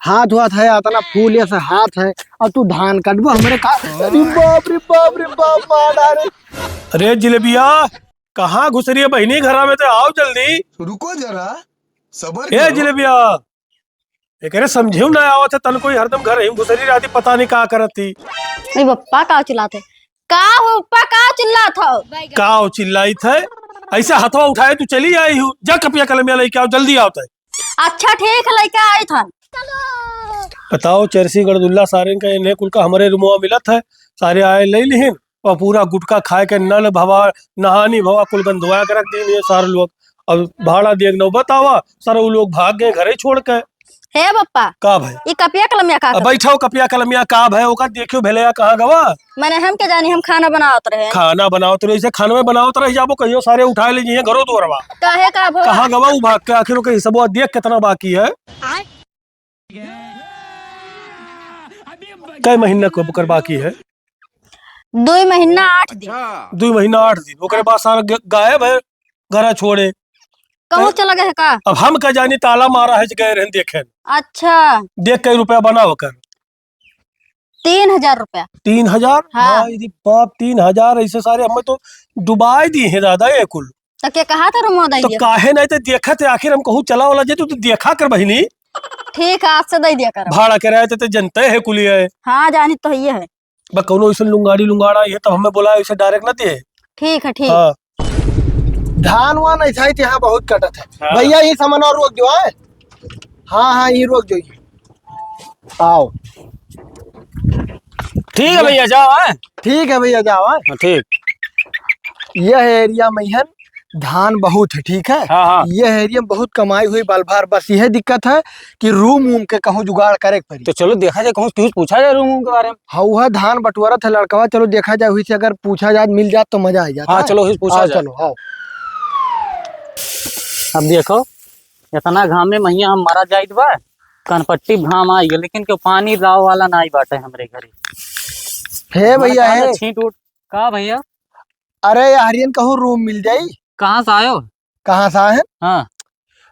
हाथ हुआ है आता ना फूल ऐसा हाथ है और तू धान काटबो हमारे का। अरे बाप रे बाप मार डाले। अरे जिलेबिया कहाँ घुस रही है बहनी घरा में तो आओ जल्दी। रुको जरा सबर ए करो। जिलेबिया एक अरे समझियो ना आवत है तन कोई हरदम घर ही घुसरी रहती पता नहीं का करत थी। नहीं पप्पा का चिल्लाते का हो पप्पा का चिल्लात हो। काओ चिल्लाई थे ऐसे हथवा उठाए तू चली आई हूँ जा कपिया कलमिया लेके आओ जल्दी आओ थे। अच्छा ठीक है लड़का आई था। बताओ चरसी गढ़दुल्ला सारे का इन्हें कुल का हमारे रुमवा मिलत है सारे आए ले लिहिन और पूरा गुटखा खाए के नल भवा नहानी भवा कुल गंधवा के रख दी सारे लोग। अब भाड़ा देख नो बतावा सारे वो लोग भाग गए घरे छोड़ के। हे पप्पा का भाई ये कपिया कलमिया का अब बैठो कपिया कलमिया का भाई ओका देखियो भेले कहाँ गवा। मैंने हम के जानी हम खाना बनावत रहे। खाना बनाओ तो ऐसे खाना में बनाओ तो रह जाबो कहियो सारे उठा ले जी घरों दोरवा काहे का भो कहाँ गवा वो भाग के आखिर के सब देख कितना बाकी है। कई महीना को कर बाकी है 2 महीना 8 दिन 2 महीना 8 दिन ओकरे बाद सारा गायब है घरा छोड़े। कहूँ चला गए का। अब हम का जानी ताला मारा है गए रहन देखे अच्छा देख कई रुपया बना होकर 3000 रुपया 3000। हाँ। बाप 3000 ऐसे सारे हमें तो डुबाई दी है दादा ये कुल। तो क्या कहा था रुमो तो दई काहे नहीं तो देखा थे आखिर हम कहूँ चला वाला जे तू तो देखा कर बहिनी ठीक है आज से दई दिया कर। भाड़ा कराए थे तो जनते है कुल ये हाँ जानी तो ये है। बस कौनो ऐसे लुंगाड़ी लुंगाड़ा ये तो हमें बोला ऐसे डायरेक्ट ना दिए। ठीक है ठीक। हाँ धान वान ऐसा ही यहाँ बहुत कटत है भैया ये सामान और रोक दो है। हाँ हाँ ये रोक दो आओ। ठीक है भैया जाओ है। ठीक है भैया जाओ है। ठीक यह एरिया में है धान बहुत है ठीक है। हाँ हाँ यह एरिया में बहुत कमाई हुई बाल भार बस यह दिक्कत है कि रूम वूम के कहूँ जुगाड़ करे के पड़ी। तो चलो देखा जाए कहूँ पूछा जाए रूम के बारे में। हाँ वह धान बंटवारा था लड़का चलो देखा जाए हुई से अगर पूछा जाए मिल जाए तो मजा आ जाता हाँ है। चलो पूछा आओ, जाए। चलो आओ। अब देखो इतना घाम में मैया हम मारा जाइत बा कनपट्टी घाम आई है लेकिन क्यों पानी राव वाला ना आई बाटे हमरे घरे। हे भैया है छींट उठ का भैया। अरे हरियन कहूँ रूम मिल जाई। कहाँ से आयो। कहाँ से आए हैं? हाँ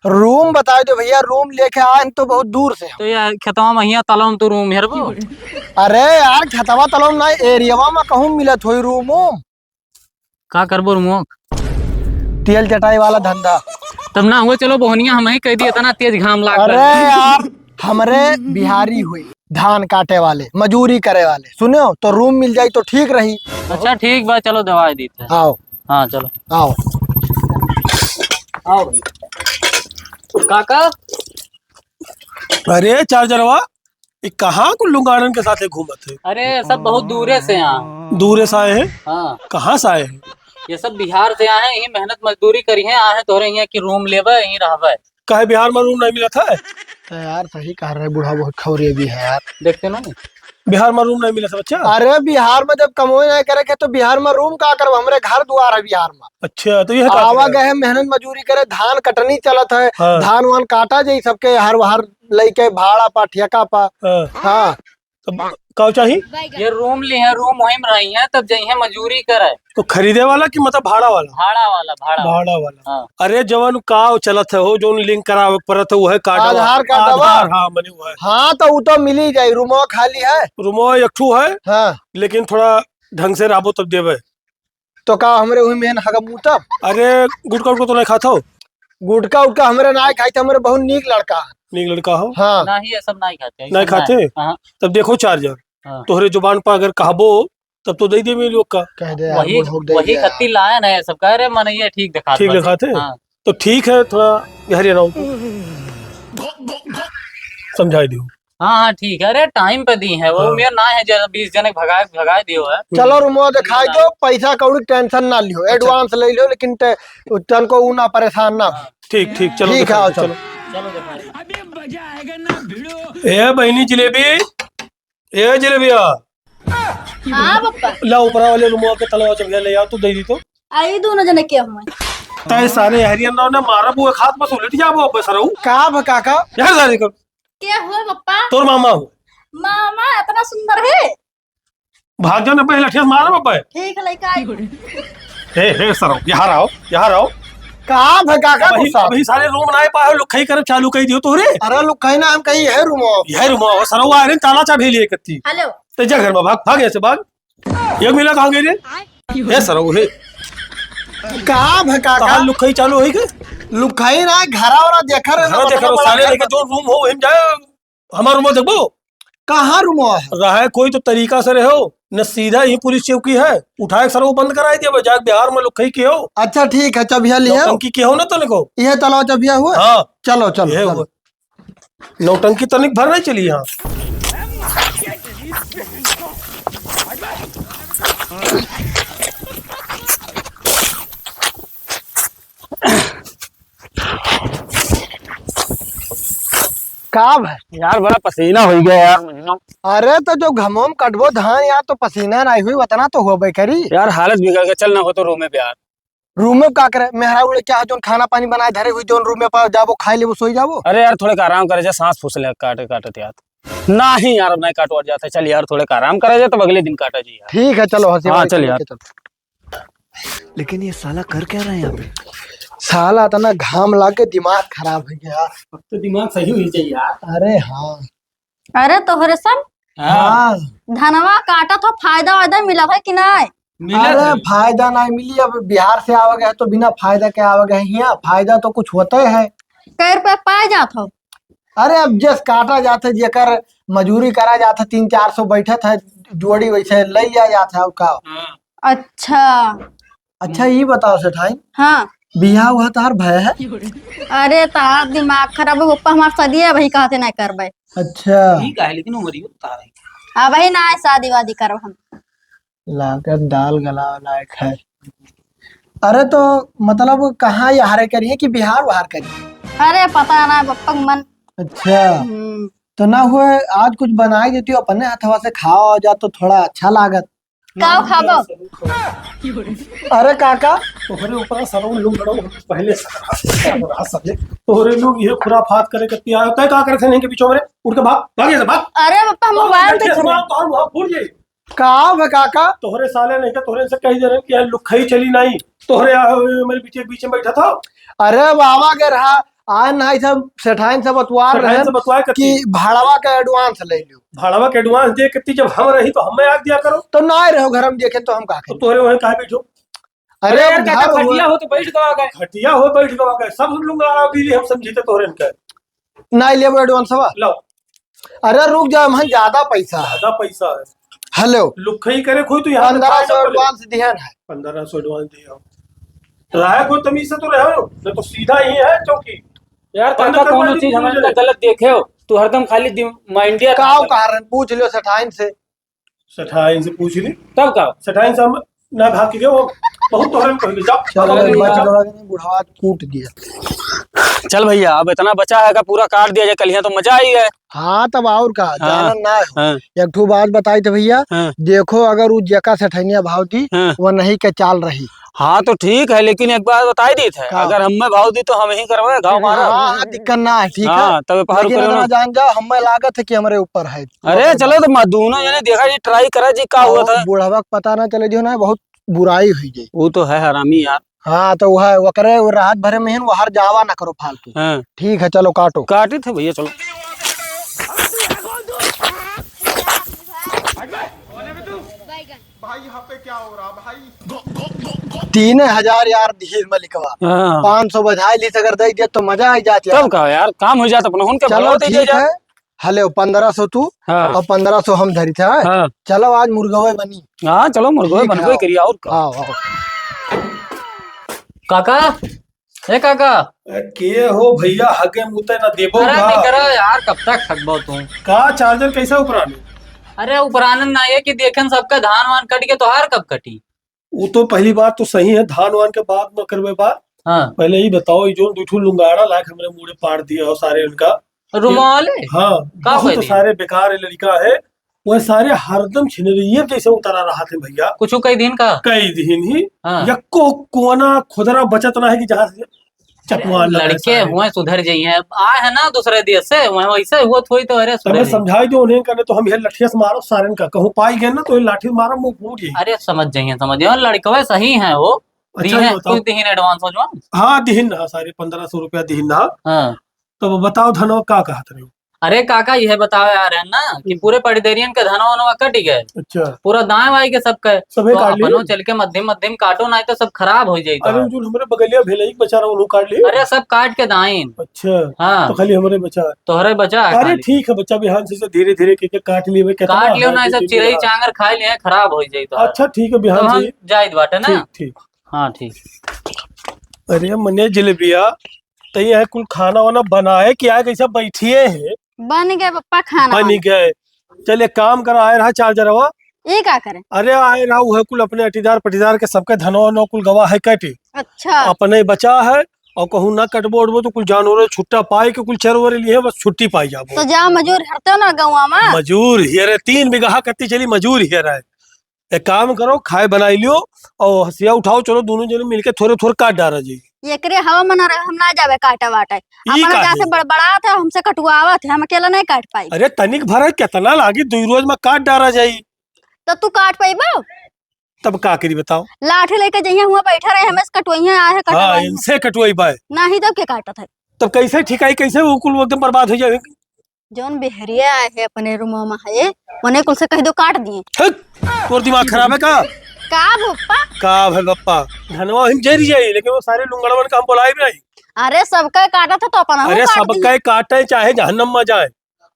रूम बता दो भैया रूम लेके आए हैं तो बहुत दूर से। तो यार खेतवा मैया तलाव तो रूम हेरबो। अरे यार खतवा तलाव ना एरिया में कहूँ मिलत हुई रूम का करबो रूम तेल चटाई वाला धंधा। तब ना हुए चलो बोहनिया हम ही कह दिए इतना तेज घाम लाग अरे यार हमरे बिहारी हुई धान काटे वाले मजूरी करे वाले सुनो तो रूम मिल जाई तो ठीक रही। अच्छा ठीक बा चलो दवाई देते हैं। आओ हाँ चलो आओ। आओ काका। अरे चार्जरवा ये कहाँ को लुंगाड़न के साथ घूमत है। अरे सब बहुत दूरे से यहाँ। दूर से आए हैं हाँ कहाँ से आए हैं। ये सब बिहार से आए हैं यही मेहनत मजदूरी करी है आए तोरे यहाँ की रूम लेवे यही रहवे। कहे बिहार में रूम नहीं मिला था। तो यार सही कह रहे बूढ़ा बहुत खौरे भी है यार। देखते ना नहीं बिहार में रूम नहीं मिला था बच्चा। अरे बिहार में जब कमोई नहीं करे के तो बिहार में रूम का कर हमरे घर द्वार है बिहार में। अच्छा तो यह आवा गए मेहनत मजूरी करे धान कटनी चलत है। हाँ। धान वान काटा जाई सबके हर वहर लेके भाड़ा पा ठेका पा। हाँ तो का चाहिए ये रूम ली है रूम वही में रही है तब जही मजूरी करे। तो खरीदे वाला कि मतलब भाड़ा वाला। भाड़ा वाला भाड़ा भाड़ा वाला। हाँ। अरे जवन का चलत है हो जो लिंक करावे परत है वो है कार्ड आधार कार्ड आधार हाँ मने वो है। हाँ तो वो तो मिल ही जाये रूमो खाली है। रूमो एक ठू है हाँ लेकिन थोड़ा ढंग से राबो तब देवे। तो का हमरे वही में हगम तब। अरे गुटका उटका तो नहीं खाता हो। गुटका उटका हमरे ना खाई हमरे बहुत नीक लड़का है। नीक लड़का हो। हाँ ना ही ये सब नहीं खाते नहीं खाते। हाँ। तब देखो चार्जर हाँ। तोहरे जुबान पर अगर कहबो तब तो दे दे मेरे लोग का। कह दे यार, वही बुढ़ऊ दे वही दिया। खत्ती लायन है सब कह रहे मन ये ठीक दिखा ठीक दिखाते हैं? हाँ। तो ठीक है थोड़ा गहरे रहो समझाई दियो। हाँ हाँ ठीक है अरे टाइम पे दी है वो हाँ। मेरा ना है 20 जने भगाए दियो है। चलो रूमो दिखाई दो पैसा कौड़ी टेंशन ना लियो एडवांस ले लियो लेकिन तन को ऊ ना परेशान ना हो। ठीक ठीक चलो ठीक है दिखाओ, आओ चलो। चलो दिखाई। ए बहनी जलेबी ए जलेबिया हाँ पप्पा ला ऊपरा वाले रूम के तलवा चल गया ले आओ तू दे दी तो आई दोनों जने के हम तय सारे हरियाणा ने मारा बुए खात बस उलट जाबो बसरऊ का काका यार सारे कर क्या हुआ पप्पा। तोर मामा हो मामा इतना सुंदर है। भाग जाओ ना पहले ठेस मारा बाबा ठीक है लड़का आई। हे सरऊ यहाँ आओ कहाँ है काका अभी गुस्सा? अभी सारे रूम बनाए पाए लुखई कर चालू कर दियो तोरे अरे लोग कहीं ना हम कहीं है रूम। यह रूम सरवा है ताला चाबी लिए कत्ती हेलो ते जा घर में भाग भाग ऐसे भाग ये मिला कहाँ गए रे ये सरव है कहाँ है काका? कहाँ लुखई चालू है के लोग कहीं ना घरा वाला देखा रहे हाँ देखो सारे लेके जो रूम हो हम जाए हमारा रूम देखो कहाँ रूम है? रहा है कोई तो तरीका से रहो न सीधा ही पुलिस चौकी है उठाए सर वो बंद कराई दिया जाके बिहार में लुखई के हो अच्छा ठीक है चबिया लिए नौटंकी के हो ना तनिक हो ये तलाव चबिया हुआ। हाँ चलो चलो ये चलो। हुआ नौटंकी तनिक भर नहीं चली यहाँ काब है यार बड़ा पसीना हो गया यार मुझे ना। अरे तो जो घमोम कटबो धान यार तो पसीना नहीं हुई उतना तो हो करी। यार हालत बिगड़ गया, चल ना हो तो रूम में यार। रूम में का करे मेहरा उड़े क्या जो खाना पानी बनाए धरे हुई जो रूम में पर जाबो खाई लेबो सोई जाबो। अरे यार थोड़े का आराम करे जा, सांस फूस ले काटे काटे यार। नहीं यार अब नहीं काटवाट जाता, चल यार थोड़े का आराम करे जा तो अगले दिन काटा जी यार। ठीक है चलो हंसी हाँ, वाली चल करके यार। चलो। लेकिन ये साला कर क्या रहा है यहाँ पे? साला इतना घाम लग के दिमाग खराब हो गया। तो दिमाग सही हुई चाहिए यार अरे हाँ अरे तोहरे सन हाँ धनवा काटा था फायदा वायदा मिला है कि नहीं? अरे फायदा नहीं मिली। अब बिहार से आवे गए तो बिना फायदा के आवे गए यहाँ फायदा तो कुछ होता है। कई रुपए पाए जात हो? अरे अब जस काटा जाता जेकर मजूरी करा जाता 300-400 बैठे थे जोड़ी वैसे ले जाता है का। अच्छा अच्छा ये बताओ सेठाई हाँ बियाह हुआ तार भय है? अरे तार दिमाग खराब हो हमार सदिया वही कहते नहीं करबे। अच्छा ठीक है लेकिन उम्र बता रही। अब वही ना शादी वादी करब हम। लागत दाल गला लायक है। अरे तो मतलब कहाँ ये हारे करिए कि बिहार वहार करिए? अरे पता ना पप्पा का मन। अच्छा तो ना हुए आज कुछ बनाई देती हो अपने हाथवा से खाओ जा तो थोड़ा अच्छा लागत। काव खाबो? अरे काका तोहरे ऊपर सरव लोग बड़ो पहले से तोहरे लोग ये खुराफात करे कत्ती आयो तय का करे थे नहीं के बीचों में उड़ के भाग भाग ऐसे भाग अरे पप्पा मोबाइल बैठे देख सुना तो हम भूल गए काव है काका? तोहरे साले नहीं का तोहरे से कही दे रहे कि यार लुखई चली नहीं तोहरे मेरे बीच में बैठा था अरे बाबा के रहा आज ना सब सेठाइन सब बतवार रहे से बतवाए कि कत्ती भाड़वा का एडवांस ले लियो। भाड़वा के एडवांस दे कत्ती जब हम रही तो हमें याद दिया करो तो ना रहो घर में देखे तो हम का तो करें? तोहरे वहीं कहा बैठो अरे घर हुआ- हो तो बैठ गए। खटिया हो बैठ गए सब लोग दीदी हम समझे तोहरे इनका ना लेबो एडवांस हवा। लो अरे रुक जाओ हम ज्यादा पैसा है। ज्यादा पैसा है हेलो लुखई करे कोई तो यहाँ 1500 एडवांस दिहन है। 1500 एडवांस दिया रहा कोई तमीज से तो रहे हो नहीं तो सीधा ही है चौकी यार बंद काका करवा कौन दी चीज मुझे। हमें गलत देखे हो, तू हरदम खाली माइंडिया काव कारण पूछ लियो सेठाइन से। सेठाइन से पूछ ली तब का सेठाइन से हम ना भाग के गए वो बहुत तोहरे में कह जाओ चलो अरे बच यार। गवा के बुढ़ावा कूट दिया। चल भैया अब इतना बचा है का पूरा काट दिया जाए, कल यहाँ तो मजा आई है। हाँ तब और का जानन ना हो। हाँ, एक ठो बात बताई तो भैया हाँ, देखो अगर वो जका सेठनिया भाव दी हाँ। वो नहीं के चाल रही। हाँ तो ठीक है लेकिन एक बात बताई दी थे का? अगर हमें भाव दी तो हम ही करवाए गाँव मारा। हाँ दिक्कत ना है ठीक है। हाँ तब पहाड़ लेकिन ऊपर इतना जान जाओ हमें लागत है कि हमारे ऊपर है। अरे चलो तो दोनों जने देखा जी ट्राई करा जी का हुआ था। बुढ़ावा को पता ना चले जो ना बहुत बुराई हुई जाए। वो तो है हरामी यार। हाँ तो वह वो करे वो राहत भरे में वो हर जावा ना करो फालतू। हाँ ठीक है चलो काटो। काटे थे भैया चलो। भाई यहाँ पे क्या हो रहा भाई? 3000 यार दिए मलिकवा हाँ 500 बधाई ली अगर दे दिया तो मजा आ जाती तब का यार काम हो जाता अपना उनके चलो ठीक है। हेलो 1500 तू हाँ और 1500 हम धरी थे। हाँ चलो आज मुर्गवे बनी। हाँ चलो मुर्गो ठीक है, बनबो आओ। करिए और का। आओ आओ। काका ए काका के हो भैया हगे मुते ना देबो अरे का नहीं करो यार कब तक थकबो तुम। का चार्जर कैसा उपराने अरे उपरानन ना ये कि देखन सबका धान वान कट के तो हार कब कटी। वो तो पहली बात तो सही है धान वान के बाद में करवे बात हाँ पहले ही बताओ ये जो दुठू लुंगाड़ा लायक हमरे मुड़े पाड़ दिया हो सारे उनका रुमाले हाँ का बहुत फायदे? सारे बेकार लड़का है वह सारे हरदम छिनरिये जैसे उतरा रहा थे भैया कुछ कई दिन का। कई दिन ही हाँ यक्को कोना खुदरा बचत ना है कि जहाँ से चपवान लड़के हुए सुधर जाइए आए है ना दूसरे देश से वहाँ वैसे हुआ थोड़ी तो अरे हमें सुधर जाइए। समझाई दो उन्हें करने तो हम ये लठिया से मारो सारे का कहूँ पाई गए ना तो ये लाठी से मारो मुंह फूट जाए अरे समझ जाइए और लड़कवे सही है वो दी अच्छा है ये बताओ। कुछ दी एडवांस हो जो। हाँ दिहिन ना सारे 1500 रुपया दिहिन ना। हाँ तो बताओ धनो का कहत रही। अरे काका यह बताओ यार है ना कि पूरे पटदेरियन के धनवा वनवा कट गए, अच्छा पूरा दाएं बाएं के सब के। सबे तो काट लिए। अपनो चल के मध्यम मध्यम काटो नहीं तो सब खराब हो जाई तो। अरे जो हमारे बगलिया भेलई बेचारा उन्हों काट लिए। अरे सब काट के दाएं। अच्छा हाँ तो खाली हमारे बचा है। तोहरे बचा है अरे खाली। ठीक है बच्चा बिहान से धीरे धीरे के काट लिए भाई कितना काट लियो है, ना दो सब तीन दिन चिड़ई हाँ। चांगर खा लिए खराब हो जाई तो। अच्छा ठीक है तो बिहान हम से। जायद बाटे ना। ठीक ठीक। हाँ ठीक। अरे मने जलेबिया तो ये कुल खाना वाना बनाए क्या है कैसा बैठिए है। बन गए पप्पा खाना बनी वाना। गए। चल एक काम करो आए रहा चार्जरवा। ये क्या करें? अरे आए रहा वो है कुल अपने अटीदार पटीदार के सबके धनवा वनवा कुल गवा है कटी। अच्छा अपने बचा है और कहूँ ना कटबो उठबो तो कुल जानवर छुट्टा पाए के कुल चरवर लिए बस छुट्टी पाई जाबो। तो जा मजूर हरते हो ना गौवा में। मजूर हियर 3 बीघा कत्ती चली मजूर हियर है। एक काम करो खाए बनाई लियो और हसिया उठाओ चलो दोनों जने मिलके थोड़े थोड़े काट डारा जी। ये करे हवा मना रहे हम ना जावे काटे वाटे। हमारा काहे? जैसे बड़बड़ा थे हमसे कटुआवा थे, हम अकेला नहीं काट पाई। अरे तनिक भरा कितना लागी 2 रोज में काट डारा जाई। तो तू काट पाइबो? तब का करी बताओ। लाठी लेके जइया हुआ बैठा रहे हमें कटुइया आए हाँ कटवाई इनसे कटवाई बाय। नहीं तब के काटत है। तब कैसे ठिकाई कैसे वो कुल एकदम बर्बाद हो जाए। जोन बेहरिया आए है अपने रूम में है उन्हें कुल से कह दो काट दिए। तोर दिमाग खराब है का पप्पा? का भाई पप्पा धनवा हम जरी जाई लेकिन वो सारे लुंगड़वन का हम बोलाई भी नहीं। अरे सबका काटा था तो अपना अरे सबका काटे चाहे जहन्नम में जाए।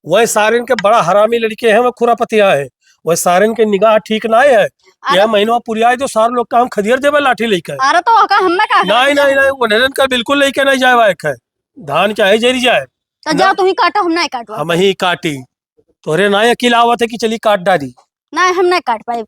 वह सारे के बड़ा हरामी लड़के हैं वह खुरापतिया है। वह सारे के निगाह ठीक ना है। यह महीना पुरिया तो सारे लोग का हम खदियर देवे लाठी लेकर। अरे तो का हमने का नहीं नहीं नहीं वो नरन का बिल्कुल लेके नहीं जाए वायक है। धान चाहे जरी जाए तो जा तू ही काटा हम नहीं काटवा। हम ही काटी तोरे ना अकेला आवत है कि चली काट डाली। नहीं हम नहीं काट पाए।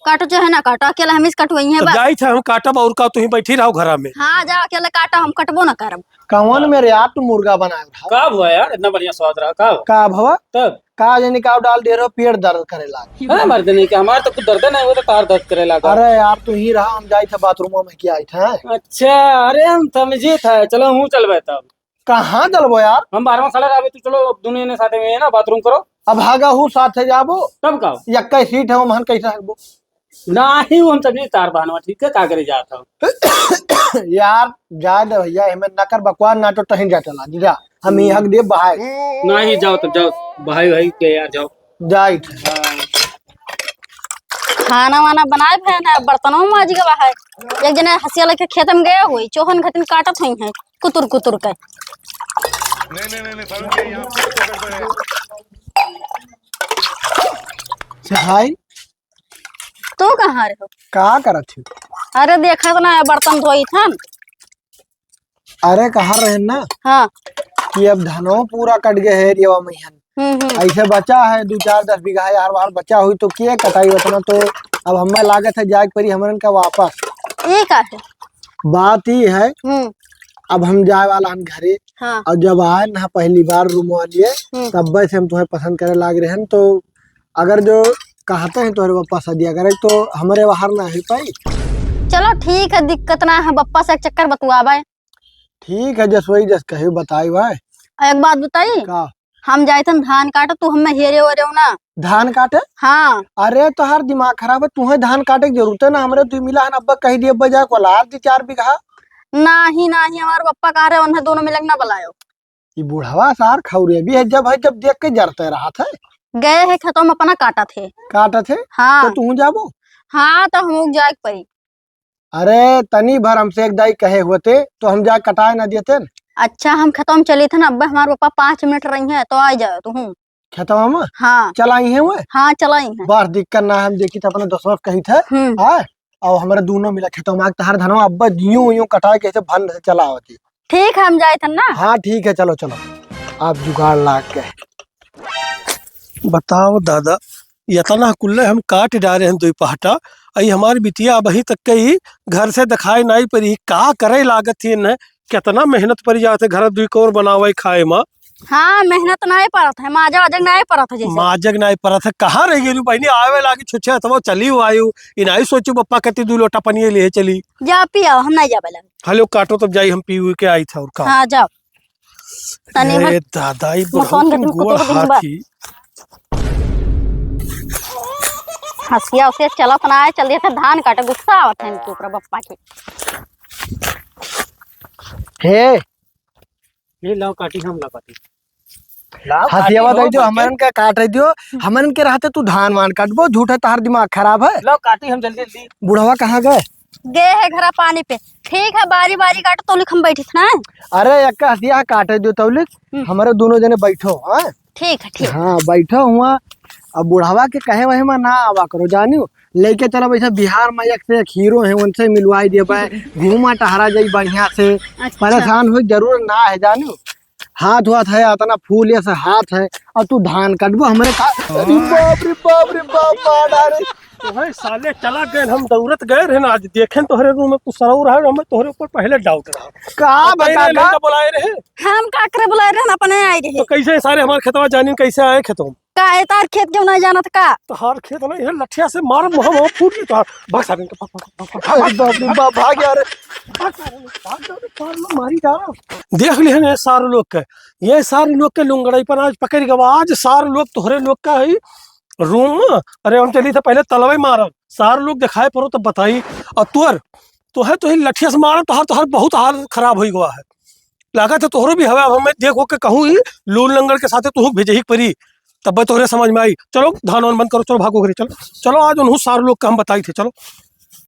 काटो चाहे ना काटो अकेला हम इस कटवाई है तो बस। गाय थे हम काटब और का तू ही बैठी रहो घरा में। हाँ जा अकेला काटा हम कटबो ना करब। कौन मेरे यार तू मुर्गा बनाए रहा का हुआ यार इतना बढ़िया स्वाद रहा का का भवा तब। का जानी का डाल दे रहो पेट दर्द करे लागे। अरे मर्द नहीं क्या हमारे तो कुछ दर्द नहीं हुआ तो कार दर्द करे लगा। अरे यार तू ही रहा हम जाए थे बाथरूम में क्या आए थे। अच्छा अरे हम समझे था चलो हूँ चल बे तब। कहाँ चलबो यार हम 12वां खड़ा रहे तो चलो दोनों ने साथ में है ना बाथरूम करो। अब भागा हूँ साथ जाबो तब का यक्का सीट है वो महन कैसे हकबो। नहीं वो हम समझे तार बहानवा ठीक है का करे जाता हूँ। यार जा दे भैया हमें नकर बकवास ना तो तहीं जा चला जा हम ही हक दे बहाए। नहीं जाओ तब जाओ भाई भाई के यार जाओ। जाइत खाना वाना बनाए है ना बर्तनों में आज गवा है। एक जने हसिया लेके खेत में गए हुई चोहन घटिन काटत हुई है कुतुर कुतुर के। भाई तू कहाँ रहे हो? का करत थी। अरे देखा तो ना बर्तन धोई था। अरे कहाँ रहे ना हाँ कि अब धनो पूरा कट गए है रेवा मैहन ऐसे बचा है 2-4-10 बीघा है यार बार बचा हुई तो क्या कटाई उतना तो अब हमें लागत है जाग परी हमरन का वापस। ये का है? बात ही है अब हम जाए वाला हम घरे। हाँ और जब आए ना पहली बार रूम वालिए तब से हम तुम्हें पसंद करे लाग रहे हैं तो अगर जो कहते हैं तुम्हारे पप्पा सदिया करे तो हमारे बाहर ना ही पाई। चलो ठीक है दिक्कत ना है बप्पा से एक चक्कर बतुआबे। ठीक है जस वही जस कही बताई भाई। एक बात बताई का हम जाए थे धान काटे तू हमें हेरे हो रहे हो ना। धान काटे। हाँ अरे तो हर दिमाग खराब है तुम्हें धान काटे की जरूरत है ना हमरे तू मिला है अब्बा कही दिए बजा को लार दी 4 बीघा। नहीं नहीं हमारे पप्पा कह रहे उन्हें दोनों मिलक ना बुलायो। ये बुढ़वा सार खौरे भी है जब देख के जरते रहा था। गए है खेतों में अपना काटा थे। काटा थे हाँ तो तू जाबो। हाँ तो हम जाए पड़ी। अरे तनी भर हमसे एक दाई कहे हुए थे तो हम जा कटाए ना देते। अच्छा हम खेतों में चली थे ना अब्बा हमारे पापा 5 मिनट रही है तो आ जाओ तू। खेतवा में हाँ चलाई है वो हाँ चलाई है। बस दिक्कत ना हम देखी थे अपने दोस्तों कही थे हाँ और हमारे दोनों मिला खेतों में तहार धनवा अब्बा यूं कटाए कैसे भन से चला होती। ठीक है हम जाए थे ना। हाँ ठीक है चलो चलो आप जुगाड़ ला के। बताओ दादा इतना कुल्ले हम काट डाले हैं 2 पहाटा आई हमारी बिटिया अब ही तक के ही घर से दिखाई नहीं पड़ी का करे लागत थी न कितना मेहनत पड़ी जाते घर 2 कोर बनावे खाए माँ। हाँ मेहनत नहीं पड़त है माजा वाजग नहीं पड़त है जैसे। माजग नहीं पड़ा था कहाँ रह गई बहनी आवे लागी छुच्छे अथवा चली आयु इनाई सोचू पप्पा कति 2 लोटा पनिए लिए चली। जा पियाओ हम नहीं जाबे लगे। हेलो काटो तब जाई हम पी के आई था और का। हाँ जाओ तनी अरे दादा ये मकान बहुत के तुम गोड़ कुतुर दिन बा। हाथी। हंसिया उसे चलत ना है, चल दिया था धान काटे, गुस्सा आवत है इनके ऊपर बप्पा के। हे ये लाओ काटी, हम ला काटी। हसियावा दई जो हमन का काट रही दियो, हमन के रहते तू धान मान काटबो, झूठा तार दिमाग खराब है। लाओ काटी, हम जल्दी जल्दी। बुढ़वा कहाँ गए? गए है घरा पानी पे। ठीक है, बारी बारी काटो, तो लिख हम बैठी थी ना। अरे एक हसिया काटे दियो तौलिक, हमारे दोनों जने बैठो। हाँ ठीक है, ठीक। हाँ बैठो हुआ। अब बुढ़ावा के कहे वही में ना आवा करो, जानियो लेके चलो वैसे बिहार में एक से एक हीरो है, उनसे मिलवाई दे पाए, घूमा टहरा जाई बढ़िया से। परेशान हो जरूर ना है, जानियो हाथ वाथ है, इतना फूल ऐसा हाथ है, और तू धान काटबो हमारे का। अरे बाप रे बाप रे बाप, मार डाले। तो भाई साले चला गए, हम दौड़त गए रहे ना, आज देखें तोहरे रूम में तू सराउ रहा, हमें तोहरे ऊपर पहले डाउट रहा। का बता का बुलाए रहे? हम का करे बुलाए रहे, अपने आई रहे। तो कैसे सारे हमारे खेतवा जानी कैसे आए खेतों? का है तार खेत क्यों नहीं जाना था का? तो हर खेत नहीं है, लठिया से मार मुँह फूट गई। तो भाग सारे के अरे बाप रे बाप, भाग यार। मारी जा रहा। देख लिया ना सारे लोग के, ये सारे लोग के लुंगड़ाई पर आज पकड़ गए। आज सारे लोग तोहरे लोग का है रूम। अरे हम चली था पहले तलवाई मारब, सारे लोग दिखाए पड़ो तो बताई। और तो ही लठिया से मारा, तोहर बहुत हाल खराब हो गया है। लगा था तोहरो भी हवा, हमें देखो के कहूँ ही लून लंगड़ के साथ तू भेजे ही परी, तब तोहरे समझ में आई। चलो धान वान बंद करो, चलो भागो घरे, चलो चलो। आज उन्होंने सारे लोग का हम बताई थे, चलो।